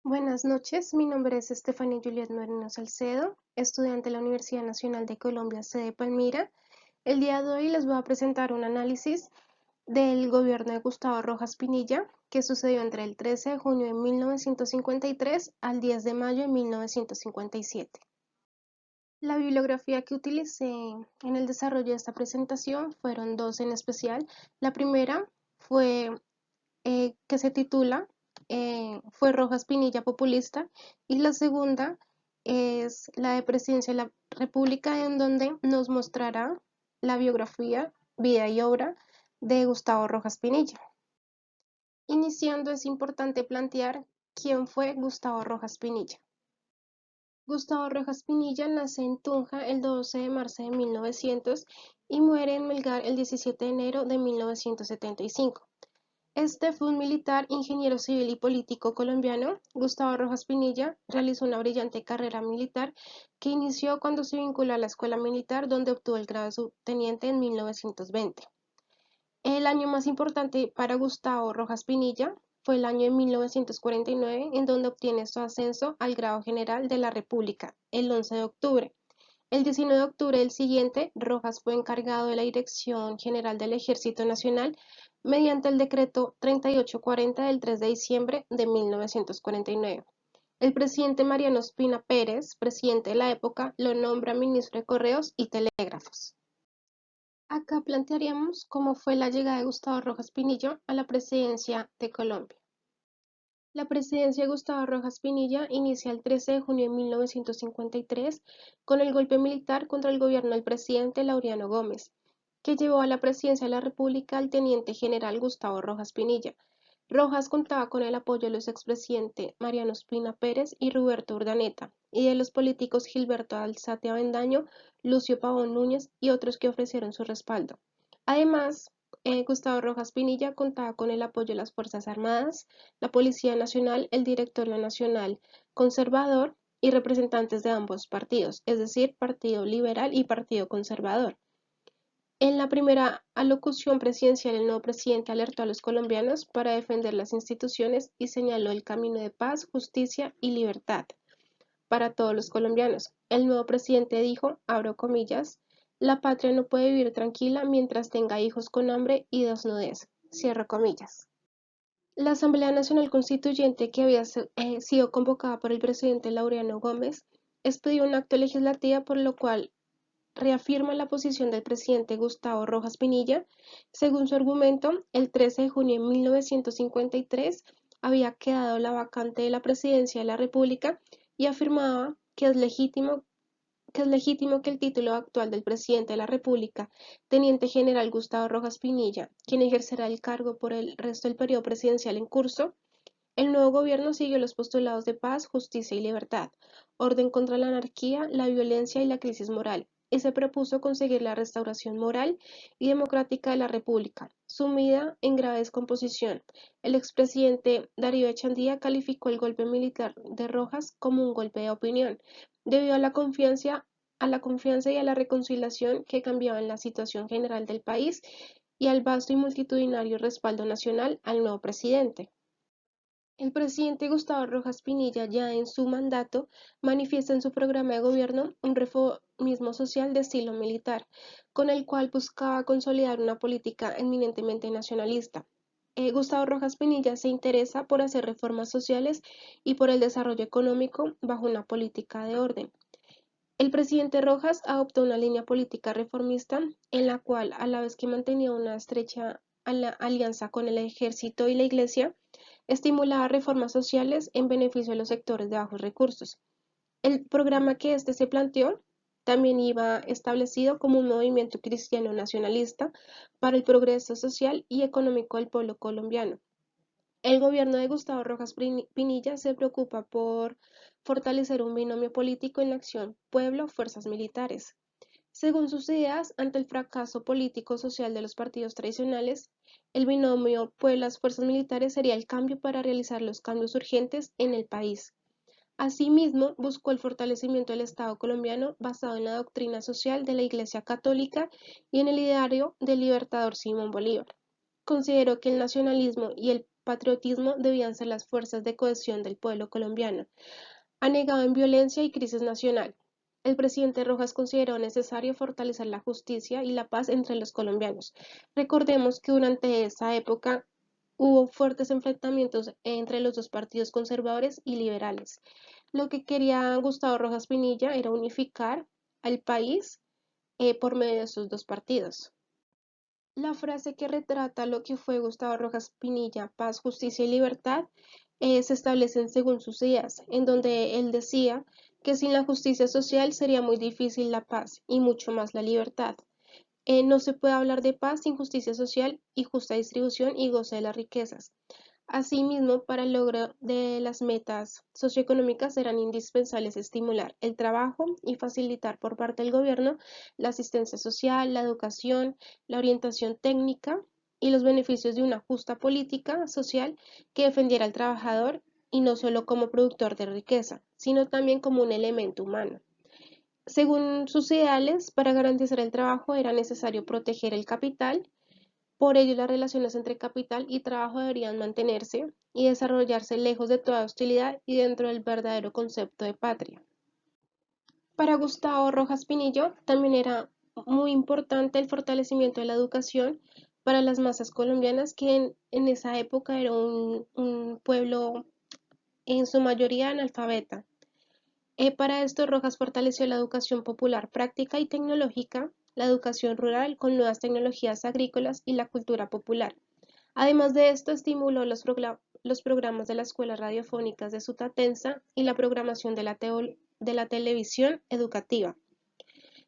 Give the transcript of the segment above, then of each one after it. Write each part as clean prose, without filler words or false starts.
Buenas noches, mi nombre es Estefanía Juliet Moreno Salcedo, estudiante de la Universidad Nacional de Colombia, sede Palmira. El día de hoy les voy a presentar un análisis del gobierno de Gustavo Rojas Pinilla, que sucedió entre el 13 de junio de 1953 al 10 de mayo de 1957. La bibliografía que utilicé en el desarrollo de esta presentación fueron dos en especial. La primera fue que se titula Fue Rojas Pinilla populista, y la segunda es la de Presidencia de la República, en donde nos mostrará la biografía, vida y obra de Gustavo Rojas Pinilla. Iniciando, es importante plantear quién fue Gustavo Rojas Pinilla. Gustavo Rojas Pinilla nace en Tunja el 12 de marzo de 1900 y muere en Melgar el 17 de enero de 1975. Este fue un militar, ingeniero civil y político colombiano. Gustavo Rojas Pinilla realizó una brillante carrera militar que inició cuando se vinculó a la escuela militar, donde obtuvo el grado de subteniente en 1920. El año más importante para Gustavo Rojas Pinilla fue el año de 1949, en donde obtiene su ascenso al grado general de la República, el 11 de octubre. El 19 de octubre del siguiente, Rojas fue encargado de la Dirección General del Ejército Nacional mediante el decreto 3840 del 3 de diciembre de 1949. El presidente Mariano Ospina Pérez, presidente de la época, lo nombra ministro de Correos y Telégrafos. Acá plantearíamos cómo fue la llegada de Gustavo Rojas Pinilla a la presidencia de Colombia. La presidencia de Gustavo Rojas Pinilla inicia el 13 de junio de 1953 con el golpe militar contra el gobierno del presidente Laureano Gómez, que llevó a la presidencia de la República al teniente general Gustavo Rojas Pinilla. Rojas contaba con el apoyo de los expresidentes Mariano Ospina Pérez y Roberto Urdaneta, y de los políticos Gilberto Alzate Avendaño, Lucio Pavón Núñez y otros que ofrecieron su respaldo. Además, Gustavo Rojas Pinilla contaba con el apoyo de las Fuerzas Armadas, la Policía Nacional, el Directorio Nacional Conservador y representantes de ambos partidos, es decir, Partido Liberal y Partido Conservador. En la primera alocución presidencial, el nuevo presidente alertó a los colombianos para defender las instituciones y señaló el camino de paz, justicia y libertad para todos los colombianos. El nuevo presidente dijo, abro comillas, la patria no puede vivir tranquila mientras tenga hijos con hambre y desnudez, cierro comillas. La Asamblea Nacional Constituyente, que había sido convocada por el presidente Laureano Gómez, expidió un acto legislativo por lo cual reafirma la posición del presidente Gustavo Rojas Pinilla. Según su argumento, el 13 de junio de 1953 había quedado la vacante de la presidencia de la República y afirmaba que el título actual del presidente de la República, teniente general Gustavo Rojas Pinilla, quien ejercerá el cargo por el resto del periodo presidencial en curso. El nuevo gobierno siguió los postulados de paz, justicia y libertad, orden contra la anarquía, la violencia y la crisis moral, y se propuso conseguir la restauración moral y democrática de la República, sumida en grave descomposición. El expresidente Darío Echandía calificó el golpe militar de Rojas como un golpe de opinión, debido a la confianza y a la reconciliación que cambiaban la situación general del país y al vasto y multitudinario respaldo nacional al nuevo presidente. El presidente Gustavo Rojas Pinilla, ya en su mandato, manifiesta en su programa de gobierno un reformismo social de estilo militar, con el cual buscaba consolidar una política eminentemente nacionalista. Gustavo Rojas Pinilla se interesa por hacer reformas sociales y por el desarrollo económico bajo una política de orden. El presidente Rojas adoptó una línea política reformista en la cual, a la vez que mantenía una estrecha alianza con el ejército y la iglesia, estimulaba reformas sociales en beneficio de los sectores de bajos recursos. El programa que éste se planteó también iba establecido como un movimiento cristiano nacionalista para el progreso social y económico del pueblo colombiano. El gobierno de Gustavo Rojas Pinilla se preocupa por fortalecer un binomio político en la acción pueblo-fuerzas militares. Según sus ideas, ante el fracaso político-social de los partidos tradicionales, el binomio pueblos-fuerzas militares sería el cambio para realizar los cambios urgentes en el país. Asimismo, buscó el fortalecimiento del Estado colombiano basado en la doctrina social de la Iglesia Católica y en el ideario del libertador Simón Bolívar. Consideró que el nacionalismo y el patriotismo debían ser las fuerzas de cohesión del pueblo colombiano, anegado en violencia y crisis nacional. El presidente Rojas consideró necesario fortalecer la justicia y la paz entre los colombianos. Recordemos que durante esa época hubo fuertes enfrentamientos entre los dos partidos conservadores y liberales. Lo que quería Gustavo Rojas Pinilla era unificar al país por medio de esos dos partidos. La frase que retrata lo que fue Gustavo Rojas Pinilla, paz, justicia y libertad, se establecen según sus ideas, en donde él decía que sin la justicia social sería muy difícil la paz y mucho más la libertad. No se puede hablar de paz sin justicia social y justa distribución y goce de las riquezas. Asimismo, para el logro de las metas socioeconómicas serán indispensables estimular el trabajo y facilitar por parte del gobierno la asistencia social, la educación, la orientación técnica y los beneficios de una justa política social que defendiera al trabajador y no solo como productor de riqueza, sino también como un elemento humano. Según sus ideales, para garantizar el trabajo era necesario proteger el capital. Por ello, las relaciones entre capital y trabajo deberían mantenerse y desarrollarse lejos de toda hostilidad y dentro del verdadero concepto de patria. Para Gustavo Rojas Pinillo también era muy importante el fortalecimiento de la educación para las masas colombianas, que en esa época era un pueblo en su mayoría analfabeta. Para esto, Rojas fortaleció la educación popular práctica y tecnológica, la educación rural con nuevas tecnologías agrícolas y la cultura popular. Además de esto, estimuló los programas de las escuelas radiofónicas de Sutatensa y la programación de la televisión educativa,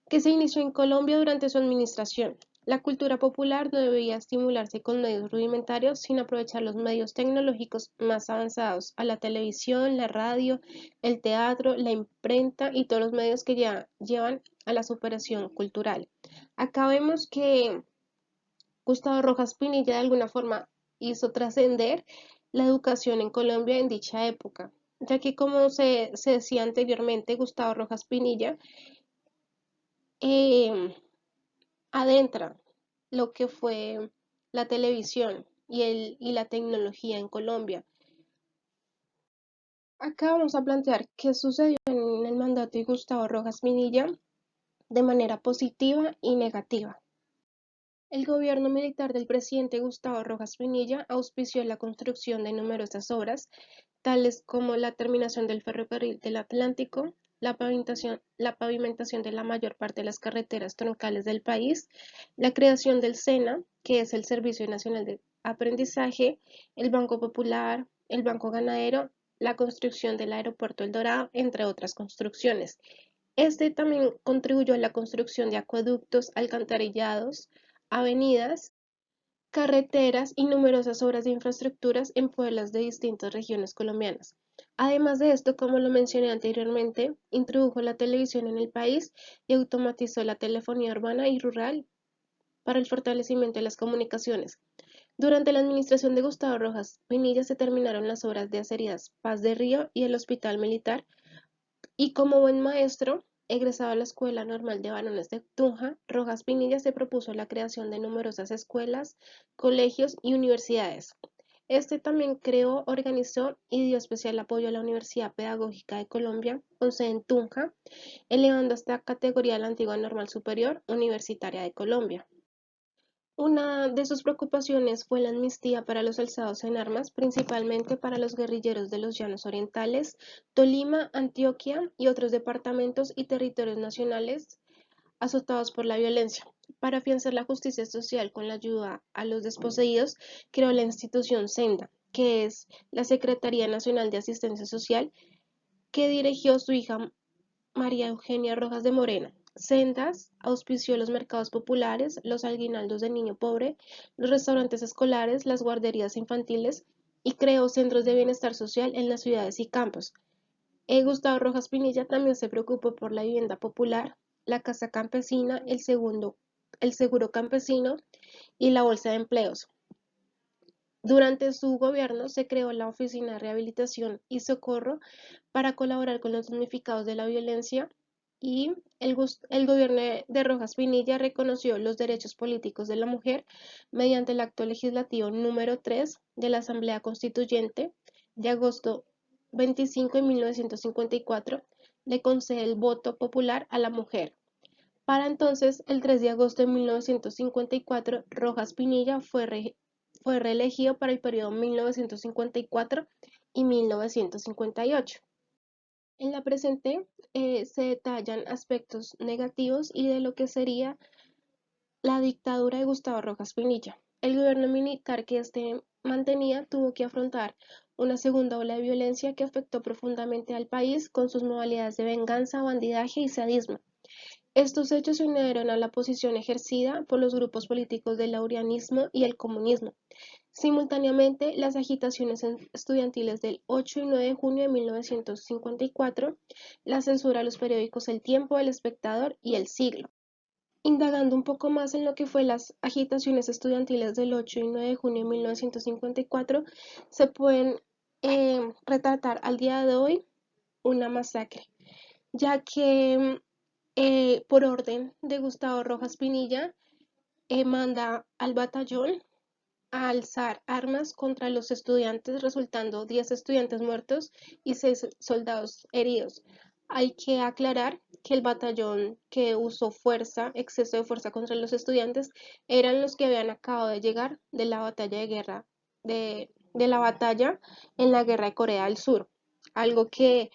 que se inició en Colombia durante su administración. La cultura popular no debía estimularse con medios rudimentarios, sin aprovechar los medios tecnológicos más avanzados, a la televisión, la radio, el teatro, la imprenta y todos los medios que ya llevan a la superación cultural. Acá vemos que Gustavo Rojas Pinilla de alguna forma hizo trascender la educación en Colombia en dicha época, ya que como se decía anteriormente, Gustavo Rojas Pinilla eh, adentra lo que fue la televisión y la tecnología en Colombia. Acá vamos a plantear qué sucedió en el mandato de Gustavo Rojas Pinilla de manera positiva y negativa. El gobierno militar del presidente Gustavo Rojas Pinilla auspició la construcción de numerosas obras, tales como la terminación del ferrocarril del Atlántico, la pavimentación de la mayor parte de las carreteras troncales del país, la creación del SENA, que es el Servicio Nacional de Aprendizaje, el Banco Popular, el Banco Ganadero, la construcción del Aeropuerto El Dorado, entre otras construcciones. Este también contribuyó a la construcción de acueductos, alcantarillados, avenidas, carreteras y numerosas obras de infraestructuras en pueblos de distintas regiones colombianas. Además de esto, como lo mencioné anteriormente, introdujo la televisión en el país y automatizó la telefonía urbana y rural para el fortalecimiento de las comunicaciones. Durante la administración de Gustavo Rojas Pinilla se terminaron las obras de acerías Paz de Río y el Hospital Militar, y como buen maestro, egresado de la Escuela Normal de Varones de Tunja, Rojas Pinilla se propuso la creación de numerosas escuelas, colegios y universidades. Este también creó, organizó y dio especial apoyo a la Universidad Pedagógica de Colombia, con sede en Tunja, elevando hasta categoría la antigua Normal Superior Universitaria de Colombia. Una de sus preocupaciones fue la amnistía para los alzados en armas, principalmente para los guerrilleros de los Llanos Orientales, Tolima, Antioquia y otros departamentos y territorios nacionales azotados por la violencia. Para afianzar la justicia social con la ayuda a los desposeídos, creó la institución Senda, que es la Secretaría Nacional de Asistencia Social, que dirigió su hija María Eugenia Rojas de Moreno. Sendas auspició los mercados populares, los aguinaldos del niño pobre, los restaurantes escolares, las guarderías infantiles y creó centros de bienestar social en las ciudades y campos. Gustavo Rojas Pinilla también se preocupó por la vivienda popular, la casa campesina, el seguro campesino y la bolsa de empleos. Durante su gobierno se creó la Oficina de Rehabilitación y Socorro para colaborar con los damnificados de la violencia y el gobierno de Rojas Pinilla reconoció los derechos políticos de la mujer mediante el acto legislativo número 3 de la Asamblea Constituyente de agosto 25 de 1954, le concede el voto popular a la mujer. Para entonces, el 3 de agosto de 1954, Rojas Pinilla fue reelegido para el periodo 1954 y 1958. En la presente se detallan aspectos negativos y de lo que sería la dictadura de Gustavo Rojas Pinilla. El gobierno militar que éste mantenía tuvo que afrontar una segunda ola de violencia que afectó profundamente al país con sus modalidades de venganza, bandidaje y sadismo. Estos hechos se unieron a la posición ejercida por los grupos políticos del laureanismo y el comunismo. Simultáneamente, las agitaciones estudiantiles del 8 y 9 de junio de 1954, la censura a los periódicos El Tiempo, El Espectador y El Siglo. Indagando un poco más en lo que fue las agitaciones estudiantiles del 8 y 9 de junio de 1954, se pueden retratar al día de hoy una masacre, ya que por orden de Gustavo Rojas Pinilla, manda al batallón a alzar armas contra los estudiantes, resultando 10 estudiantes muertos y 6 soldados heridos. Hay que aclarar que el batallón que usó fuerza, exceso de fuerza contra los estudiantes, eran los que habían acabado de llegar de la batalla de guerra, de la batalla en la guerra de Corea del Sur. Algo que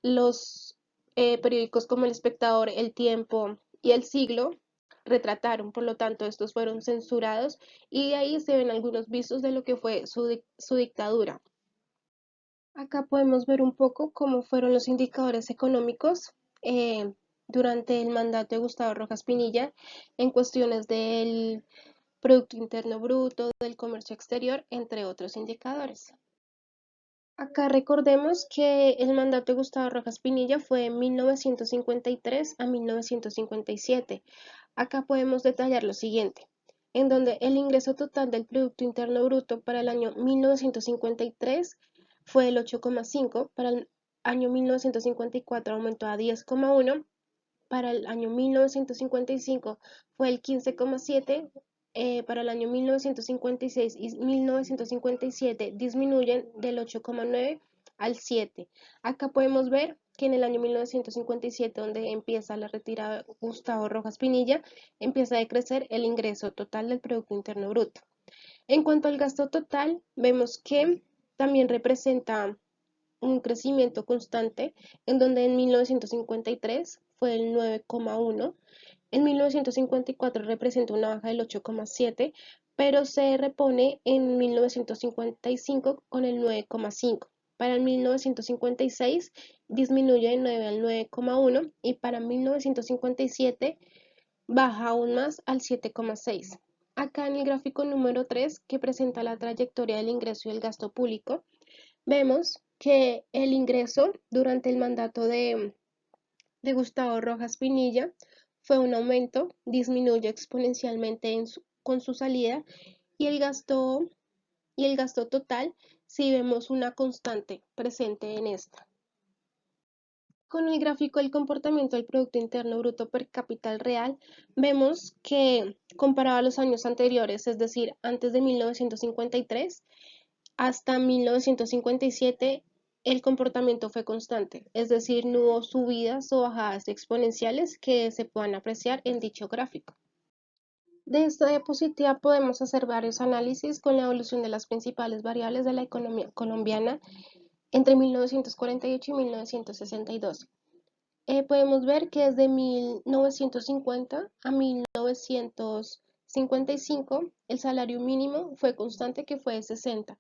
los periódicos como El Espectador, El Tiempo y El Siglo retrataron, por lo tanto estos fueron censurados y de ahí se ven algunos visos de lo que fue su dictadura. Acá podemos ver un poco cómo fueron los indicadores económicos eh, durante el mandato de Gustavo Rojas Pinilla en cuestiones del Producto Interno Bruto, del comercio exterior, entre otros indicadores. Acá recordemos que el mandato de Gustavo Rojas Pinilla fue de 1953 a 1957. Acá podemos detallar lo siguiente, en donde el ingreso total del Producto Interno Bruto para el año 1953 fue el 8,5, para el año 1954 aumentó a 10,1, para el año 1955 fue el 15,7, para el año 1956 y 1957 disminuyen del 8,9 al 7. Acá podemos ver que en el año 1957, donde empieza la retirada de Gustavo Rojas Pinilla, empieza a decrecer el ingreso total del Producto Interno Bruto. En cuanto al gasto total, vemos que también representa un crecimiento constante, en donde en 1953 fue el 9,1, en 1954 representa una baja del 8,7, pero se repone en 1955 con el 9,5. Para el 1956 disminuye de 9 al 9,1 y para 1957 baja aún más al 7,6. Acá en el gráfico número 3, que presenta la trayectoria del ingreso y el gasto público, vemos que el ingreso durante el mandato de Gustavo Rojas Pinilla fue un aumento, disminuye exponencialmente con su salida y y el gasto total si vemos una constante presente en esta. Con el gráfico del comportamiento del Producto Interno Bruto per cápita real, vemos que comparado a los años anteriores, es decir, antes de 1953, hasta 1957 el comportamiento fue constante, es decir, no hubo subidas o bajadas exponenciales que se puedan apreciar en dicho gráfico. De esta diapositiva podemos hacer varios análisis con la evolución de las principales variables de la economía colombiana entre 1948 y 1962. Podemos ver que desde 1950 a 1955 el salario mínimo fue constante, que fue de 60.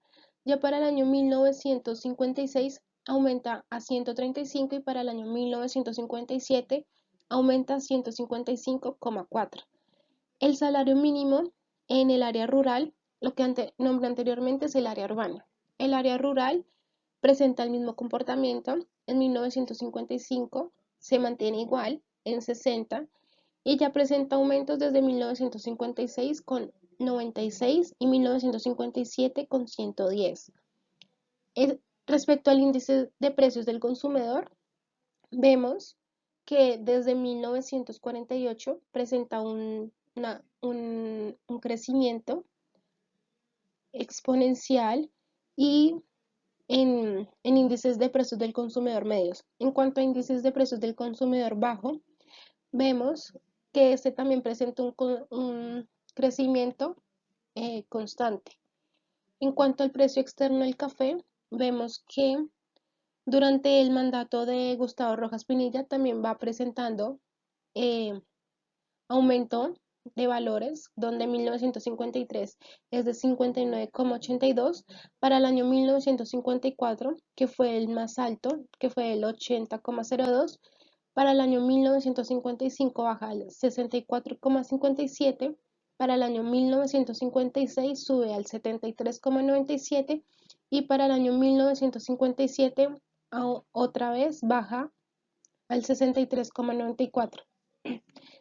Ya para el año 1956 aumenta a 135 y para el año 1957 aumenta a 155,4. El salario mínimo en el área rural, lo que nombré anteriormente, es el área urbana. El área rural presenta el mismo comportamiento. En 1955 se mantiene igual en 60 y ya presenta aumentos desde 1956 con 96 y 1957 con 110. Respecto al índice de precios del consumidor, vemos que desde 1948 presenta un crecimiento exponencial y en índices de precios del consumidor medios. En cuanto a índices de precios del consumidor bajo, vemos que este también presenta un crecimiento constante. En cuanto al precio externo del café, vemos que durante el mandato de Gustavo Rojas Pinilla también va presentando eh, aumento de valores, donde en 1953 es de 59,82, para el año 1954, que fue el más alto, que fue el 80,02, para el año 1955 baja al 64,57, para el año 1956 sube al 73,97 y para el año 1957 otra vez baja al 63,94.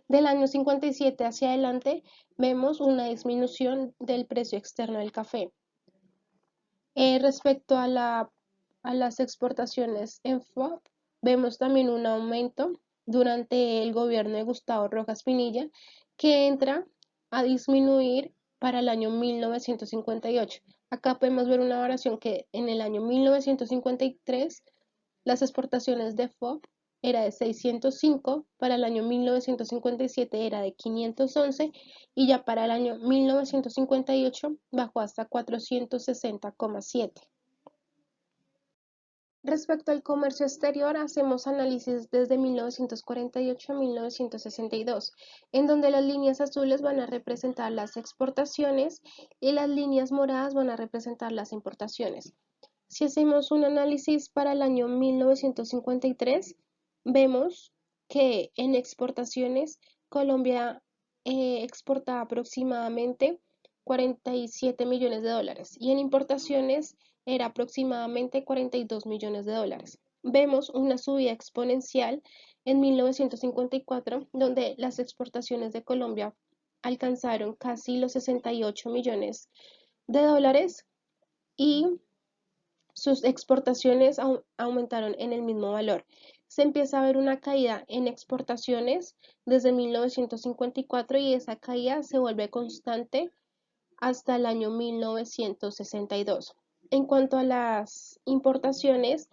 Del año 57 hacia adelante vemos una disminución del precio externo del café. Respecto a las exportaciones en FOB, vemos también un aumento durante el gobierno de Gustavo Rojas Pinilla, que entra a disminuir para el año 1958. Acá podemos ver una variación que en el año 1953 las exportaciones de FOB era de 605, para el año 1957 era de 511 y ya para el año 1958 bajó hasta 460,7. Respecto al comercio exterior, hacemos análisis desde 1948 a 1962, en donde las líneas azules van a representar las exportaciones y las líneas moradas van a representar las importaciones. Si hacemos un análisis para el año 1953, vemos que en exportaciones Colombia exportaba aproximadamente 47 millones de dólares y en importaciones era aproximadamente 42 millones de dólares. Vemos una subida exponencial en 1954, donde las exportaciones de Colombia alcanzaron casi los 68 millones de dólares y sus exportaciones aumentaron en el mismo valor. Se empieza a ver una caída en exportaciones desde 1954 y esa caída se vuelve constante hasta el año 1962. En cuanto a las importaciones,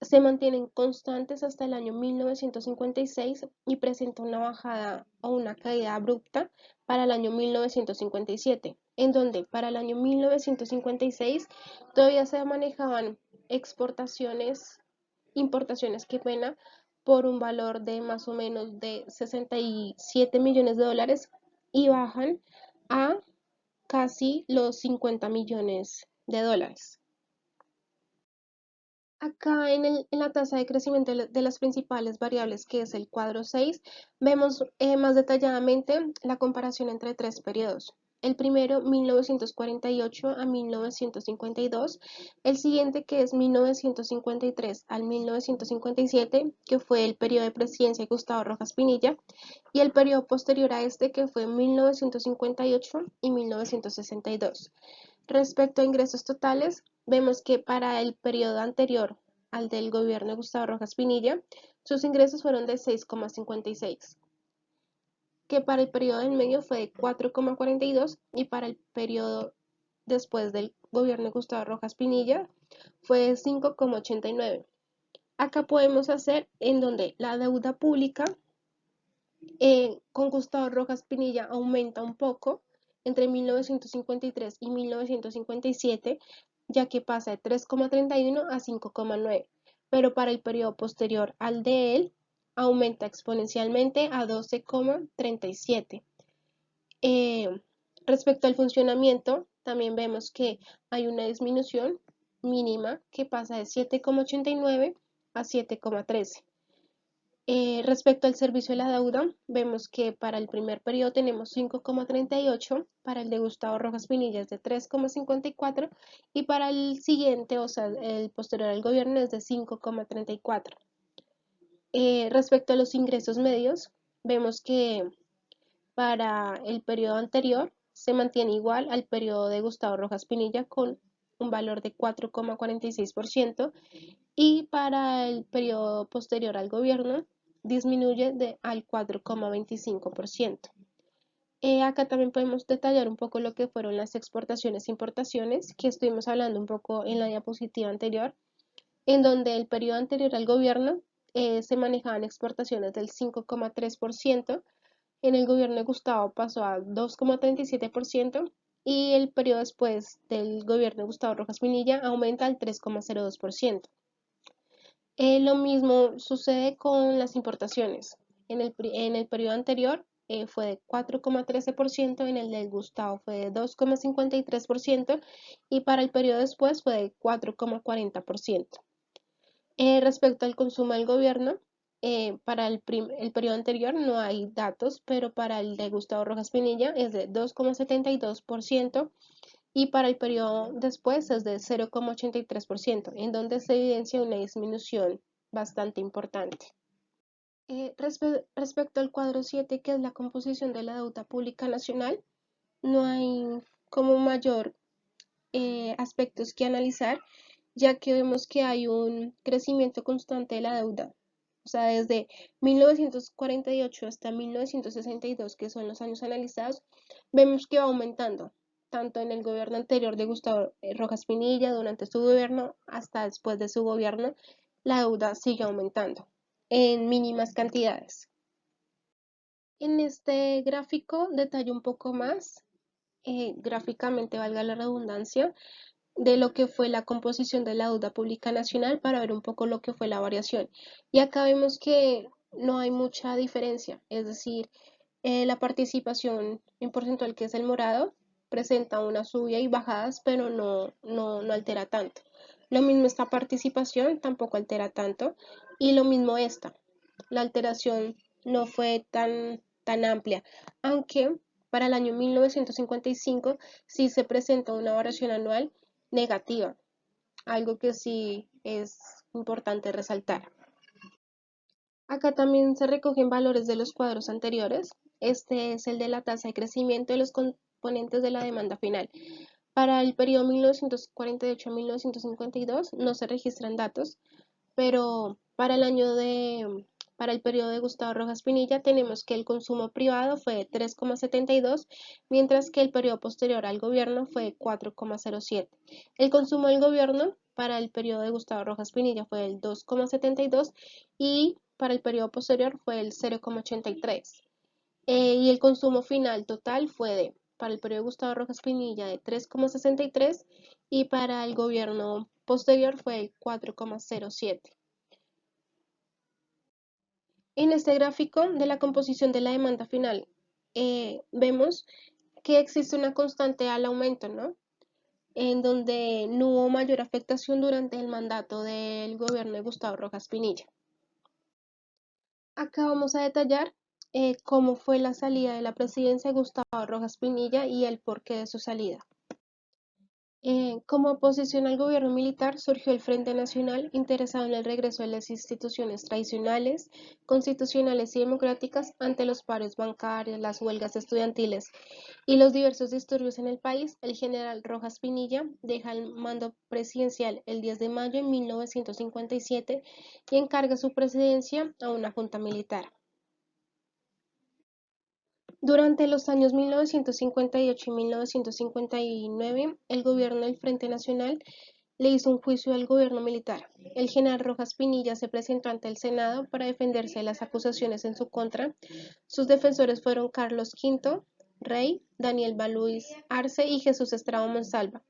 se mantienen constantes hasta el año 1956 y presenta una bajada o una caída abrupta para el año 1957, en donde para el año 1956 todavía se manejaban importaciones, que pena, por un valor de más o menos de 67 millones de dólares y bajan a casi los 50 millones de dólares. Acá en la tasa de crecimiento de las principales variables, que es el cuadro 6, vemos más detalladamente la comparación entre tres periodos. El primero, 1948 a 1952, el siguiente, que es 1953 al 1957, que fue el periodo de presidencia de Gustavo Rojas Pinilla, y el periodo posterior a este, que fue 1958 y 1962. Respecto a ingresos totales, vemos que para el periodo anterior al del gobierno de Gustavo Rojas Pinilla, sus ingresos fueron de 6,56, que para el periodo del medio fue de 4,42 y para el periodo después del gobierno de Gustavo Rojas Pinilla fue de 5,89. Acá podemos hacer en donde la deuda pública con Gustavo Rojas Pinilla aumenta un poco entre 1953 y 1957, ya que pasa de 3,31 a 5,9, pero para el periodo posterior al de él aumenta exponencialmente a 12,37. Respecto al funcionamiento, también vemos que hay una disminución mínima que pasa de 7,89 a 7,13. Respecto al servicio de la deuda, vemos que para el primer periodo tenemos 5,38, para el de Gustavo Rojas Pinilla es de 3,54 y para el siguiente, o sea, el posterior al gobierno, es de 5,34. Respecto a los ingresos medios, vemos que para el periodo anterior se mantiene igual al periodo de Gustavo Rojas Pinilla con un valor de 4,46% y para el periodo posterior al gobierno disminuye al 4,25%. Acá también podemos detallar un poco lo que fueron las exportaciones e importaciones, que estuvimos hablando un poco en la diapositiva anterior, en donde el periodo anterior al gobierno se manejaban exportaciones del 5,3%, en el gobierno de Gustavo pasó a 2,37% y el periodo después del gobierno de Gustavo Rojas Pinilla aumenta al 3,02%. Lo mismo sucede con las importaciones. En el periodo anterior fue de 4,13%, en el del Gustavo fue de 2,53% y para el periodo después fue de 4,40%. Respecto al consumo del gobierno, para el periodo anterior no hay datos, pero para el de Gustavo Rojas Pinilla es de 2,72% y para el periodo después es de 0,83%, en donde se evidencia una disminución bastante importante. Respecto al cuadro 7, que es la composición de la deuda pública nacional, no hay como mayor aspectos que analizar, ya que vemos que hay un crecimiento constante de la deuda. O sea, desde 1948 hasta 1962, que son los años analizados, vemos que va aumentando, tanto en el gobierno anterior de Gustavo Rojas Pinilla, durante su gobierno, hasta después de su gobierno, la deuda sigue aumentando en mínimas cantidades. En este gráfico detallo un poco más, gráficamente valga la redundancia, de lo que fue la composición de la deuda pública nacional para ver un poco lo que fue la variación. Y acá vemos que no hay mucha diferencia, es decir, la participación en porcentual, que es el morado, presenta una subida y bajadas, pero no altera tanto. Lo mismo esta participación tampoco altera tanto y lo mismo esta. La alteración no fue tan amplia, aunque para el año 1955 sí se presenta una variación anual negativa, algo que sí es importante resaltar. Acá también se recogen valores de los cuadros anteriores. Este es el de la tasa de crecimiento de los componentes de la demanda final. Para el periodo 1948 a 1952 no se registran datos, pero para el periodo de Gustavo Rojas Pinilla tenemos que el consumo privado fue de 3,72, mientras que el periodo posterior al gobierno fue de 4,07. El consumo del gobierno para el periodo de Gustavo Rojas Pinilla fue del 2,72 y para el periodo posterior fue el 0,83. Y el consumo final total fue para el periodo de Gustavo Rojas Pinilla de 3,63 y para el gobierno posterior fue el 4,07. En este gráfico de la composición de la demanda final, vemos que existe una constante al aumento, ¿no? En donde no hubo mayor afectación durante el mandato del gobierno de Gustavo Rojas Pinilla. Acá vamos a detallar cómo fue la salida de la presidencia de Gustavo Rojas Pinilla y el porqué de su salida. Como oposición al gobierno militar surgió el Frente Nacional, interesado en el regreso de las instituciones tradicionales, constitucionales y democráticas ante los paros bancarios, las huelgas estudiantiles y los diversos disturbios en el país. El general Rojas Pinilla deja el mando presidencial el 10 de mayo de 1957 y encarga su presidencia a una junta militar. Durante los años 1958 y 1959, el gobierno del Frente Nacional le hizo un juicio al gobierno militar. El general Rojas Pinilla se presentó ante el Senado para defenderse de las acusaciones en su contra. Sus defensores fueron Carlos V, Rey, Daniel Baluis Arce y Jesús Estrada Monsalva.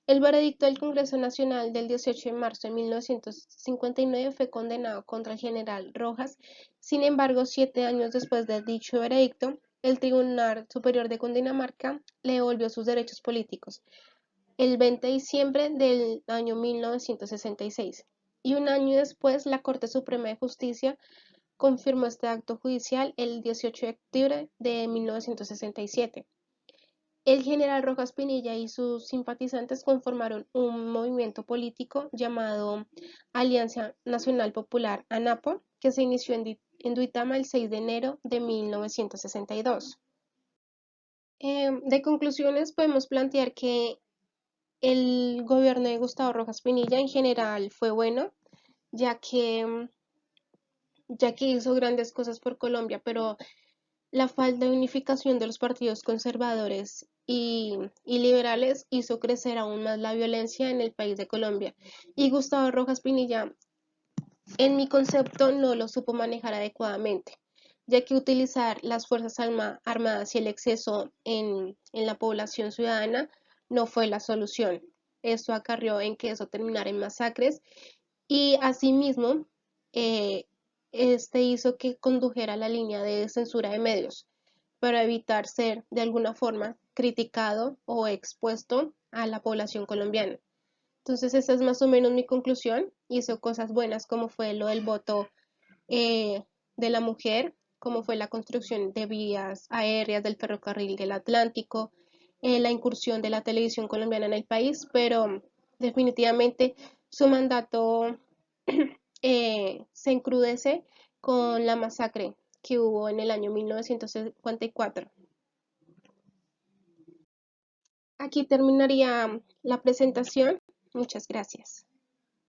El veredicto del Congreso Nacional del 18 de marzo de 1959 fue condenado contra el general Rojas. Sin embargo, 7 años después de dicho veredicto, el Tribunal Superior de Cundinamarca le devolvió sus derechos políticos el 20 de diciembre del año 1966 y un año después la Corte Suprema de Justicia confirmó este acto judicial el 18 de octubre de 1967. El general Rojas Pinilla y sus simpatizantes conformaron un movimiento político llamado Alianza Nacional Popular ANAPO, que se inició en Duitama el 6 de enero de 1962. De conclusiones, podemos plantear que el gobierno de Gustavo Rojas Pinilla en general fue bueno, ya que ya que hizo grandes cosas por Colombia, pero la falta de unificación de los partidos conservadores y liberales hizo crecer aún más la violencia en el país de Colombia. Y Gustavo Rojas Pinilla, en mi concepto, no lo supo manejar adecuadamente, ya que utilizar las fuerzas armadas y el exceso en la población ciudadana no fue la solución. Esto acarrió en que eso terminara en masacres y asimismo eh, este hizo que condujera la línea de censura de medios para evitar ser de alguna forma criticado o expuesto a la población colombiana. Entonces esa es más o menos mi conclusión. Hizo cosas buenas como fue lo del voto eh, de la mujer, como fue la construcción de vías aéreas del ferrocarril del Atlántico, la incursión de la televisión colombiana en el país, pero definitivamente su mandato se encrudece con la masacre que hubo en el año 1954. Aquí terminaría la presentación. Muchas gracias.